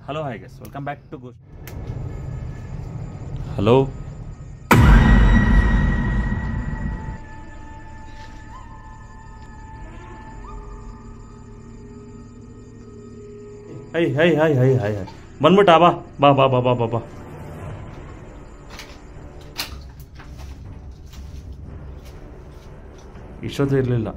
Hello, hi guys. Welcome back to Ghost. Hello. Hi. ಬಂದ್ಬಿಟ್ಟ ಬಾ. ಇಷ್ಟೊತ್ತು ಇರಲಿಲ್ಲ.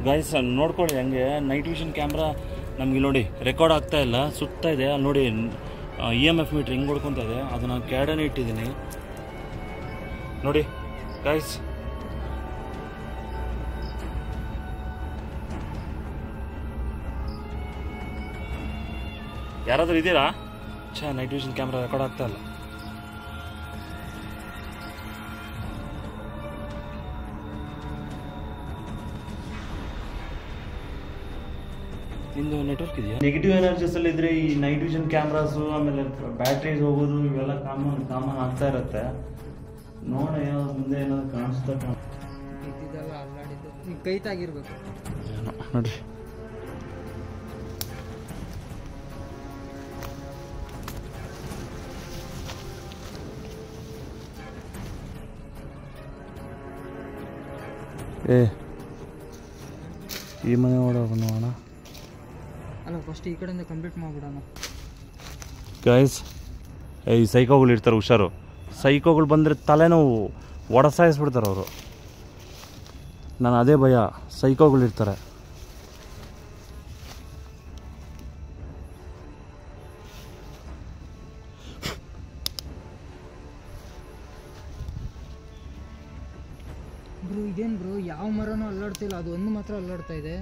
ಗೈಸ್ ನೋಡ್ಕೊಳ್ಳಿ ಹಂಗೆ ನೈಟ್ ವಿಷನ್ ಕ್ಯಾಮ್ರಾ ನಮಗೆ ನೋಡಿ ರೆಕಾರ್ಡ್ ಆಗ್ತಾ ಇಲ್ಲ, ಸುತ್ತಾ ಇದೆ. ಅಲ್ಲಿ ನೋಡಿ EMF ಮೀಟ್ರ್ ಹೆಂಗೆ ಹೊಡ್ಕೊತಾ ಇದೆ, ಅದನ್ನು ಕ್ಯಾಡನೇ ಇಟ್ಟಿದ್ದೀನಿ ನೋಡಿ ಗೈಸ್. ಯಾರಾದರೂ ಇದ್ದೀರಾ? ನೈಟ್ ವಿಷನ್ ಕ್ಯಾಮ್ರಾ ರೆಕಾರ್ಡ್ ಆಗ್ತಾ ಇಲ್ಲ. ನಿಂದು ನೆಟ್ವರ್ಕ್ ಇದೆಯಾ? ನೆಗೆಟಿವ್ ಎನರ್ಜೀಸ್ ಅಲ್ಲಿ ಇದ್ರೆ ಈ ನೈಟ್ ವಿಷನ್ ಕ್ಯಾಮ್ರಾಸು ಆಮೇಲೆ ಬ್ಯಾಟ್ರೀಸ್ ಹೋಗೋದು ಇವೆಲ್ಲ ಕಾಮನ್ ಆಗ್ತಾ ಇರುತ್ತೆ. ನೋಡ ಮುಂದೆ ಏನಾದ್ರು ಕಾಣಿಸ್ತಾ ಕೈತಾಗಿರ್ಬೇಕು ನೋಡ್ರಿ. ಈ ಮನೆ ನೋಡೋಣ ಅಲ್ಲ, ಫಸ್ಟ್ ಈ ಕಡೆಯಿಂದ ಕಂಪ್ಲೀಟ್ ಮಾಡ್ಬಿಡೋಣ ಗೈಸ್. ಈ ಸೈಕೋಗಳು ಇರ್ತಾರೆ, ಹುಷಾರು. ಸೈಕೋಗಳು ಬಂದರೆ ತಲೆನೋವು ಒಡಸಾಯಿಸ್ಬಿಡ್ತಾರೆ ಅವರು. ನಾನು ಅದೇ ಭಯ, ಸೈಕೋಗಳು ಇರ್ತಾರೆ. ಬ್ರೋ ಇದೇನು ಬ್ರೋ, ಯಾವ ಮರನೂ ಅಲ್ಲಾಡ್ತಿಲ್ಲ, ಅದು ಒಂದು ಮಾತ್ರ ಅಲ್ಲಾಡ್ತಾ ಇದೆ.